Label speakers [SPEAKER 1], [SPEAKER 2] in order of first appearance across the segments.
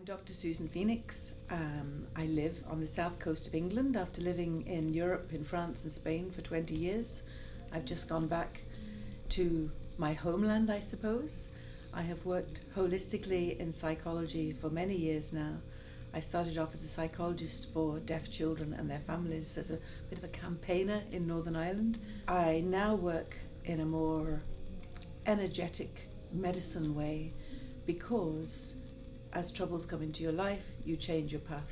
[SPEAKER 1] I'm Dr. Susan Phoenix. I live on the south coast of England after living in Europe, in France and Spain for 20 years. I've just gone back to my homeland, I suppose. I have worked holistically in psychology for many years now. I started off as a psychologist for deaf children and their families as a bit of a campaigner in Northern Ireland. I now work in a more energetic medicine way because as troubles come into your life, you change your path.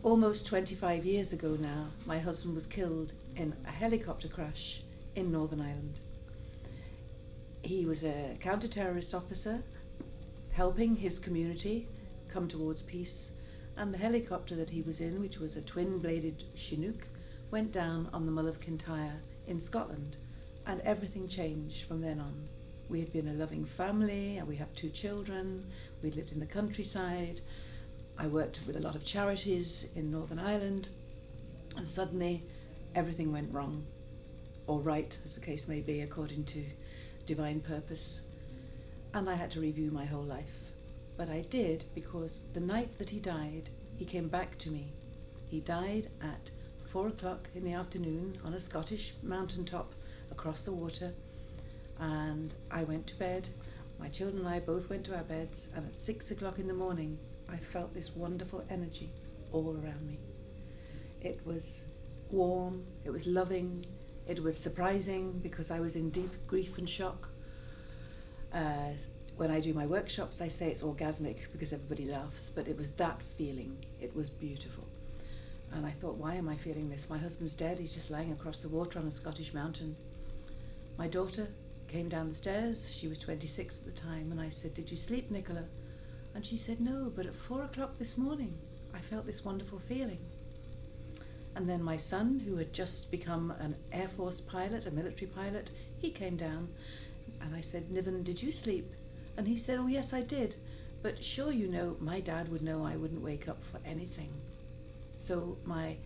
[SPEAKER 1] Almost 25 years ago now, my husband was killed in a helicopter crash in Northern Ireland. He was a counter-terrorist officer helping his community come towards peace, and the helicopter that he was in, which was a twin-bladed Chinook, went down on the Mull of Kintyre in Scotland, and everything changed from then on. We had been a loving family, and we have 2 children. We lived in the countryside. I worked with a lot of charities in Northern Ireland, and suddenly everything went wrong, or right, as the case may be, according to divine purpose. And I had to review my whole life. But I did because the night that he died, he came back to me. He died at 4 o'clock in the afternoon on a Scottish mountaintop across the water. And I went to bed. My children and I both went to our beds, and at 6 o'clock in the morning I felt this wonderful energy all around me. It was warm, it was loving, it was surprising because I was in deep grief and shock. When I do my workshops I say it's orgasmic because everybody laughs, but it was that feeling. It was beautiful. And I thought, why am I feeling this? My husband's dead, he's just lying across the water on a Scottish mountain. My daughter came down the stairs. She was 26 at the time, and I said, "Did you sleep, Nicola?" And she said, "No, but at 4 o'clock this morning I felt this wonderful feeling." And then my son, who had just become an Air Force pilot, a military pilot, he came down, and I said, "Niven, did you sleep?" And he said, "Oh yes, I did, but sure, you know, my dad would know I wouldn't wake up for anything." So my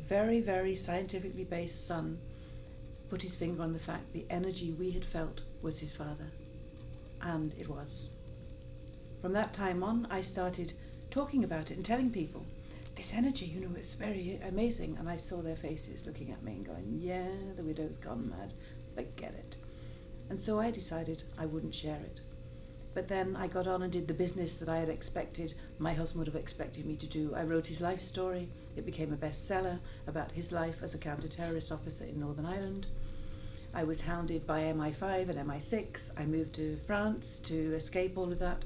[SPEAKER 1] very, very scientifically based son put his finger on the fact the energy we had felt was his father. And it was. From that time on, I started talking about it and telling people, this energy, you know, it's very amazing. And I saw their faces looking at me and going, yeah, the widow's gone mad, forget it. And so I decided I wouldn't share it. But then I got on and did the business that I had expected my husband would have expected me to do. I wrote his life story. It became a bestseller about his life as a counter-terrorist officer in Northern Ireland. I was hounded by MI5 and MI6. I moved to France to escape all of that.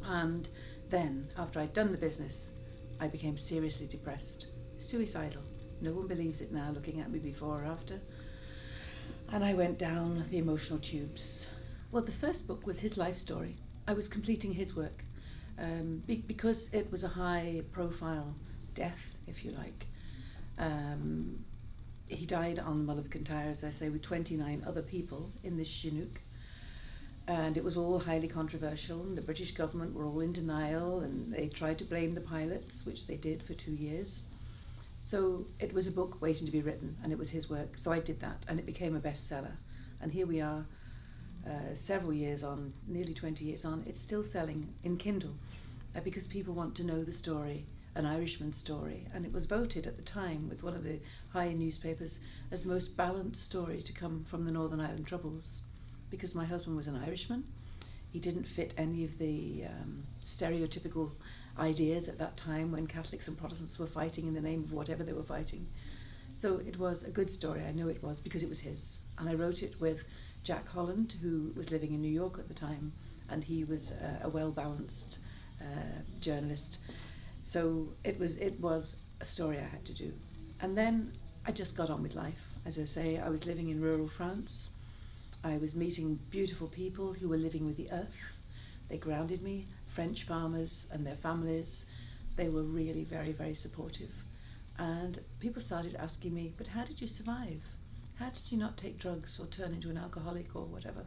[SPEAKER 1] And then, after I'd done the business, I became seriously depressed, suicidal. No one believes it now, looking at me before or after. And I went down the emotional tubes. Well, the first book was his life story. I was completing his work because it was a high-profile death, if you like. He died on the Mull of Kintyre, as I say, with 29 other people in this Chinook. And it was all highly controversial, and the British government were all in denial, and they tried to blame the pilots, which they did for 2 years. So it was a book waiting to be written, and it was his work. So I did that, and it became a bestseller. And here we are, several years on, nearly 20 years on. It's still selling in Kindle because people want to know the story, an Irishman's story. And it was voted at the time with one of the high newspapers as the most balanced story to come from the Northern Ireland Troubles, because my husband was an Irishman. He didn't fit any of the stereotypical ideas at that time when Catholics and Protestants were fighting in the name of whatever they were fighting. So it was a good story. I know it was because it was his. And I wrote it with Jack Holland, who was living in New York at the time, and he was a well-balanced journalist. So it was a story I had to do. And then I just got on with life. As I say, I was living in rural France. I was meeting beautiful people who were living with the earth. They grounded me, French farmers and their families. They were really very, very supportive. And people started asking me, but how did you survive? How did you not take drugs or turn into an alcoholic or whatever?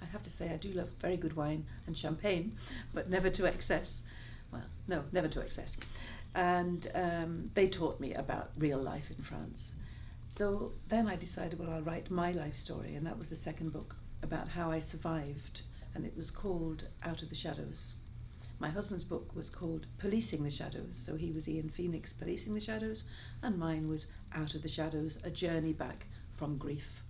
[SPEAKER 1] I have to say I do love very good wine and champagne, but never to excess. Well, no, never to excess. And they taught me about real life in France. So then I decided, well, I'll write my life story, and that was the second book about how I survived, and it was called Out of the Shadows. My husband's book was called Policing the Shadows, so he was Ian Phoenix, Policing the Shadows, and mine was Out of the Shadows, A Journey Back from Grief.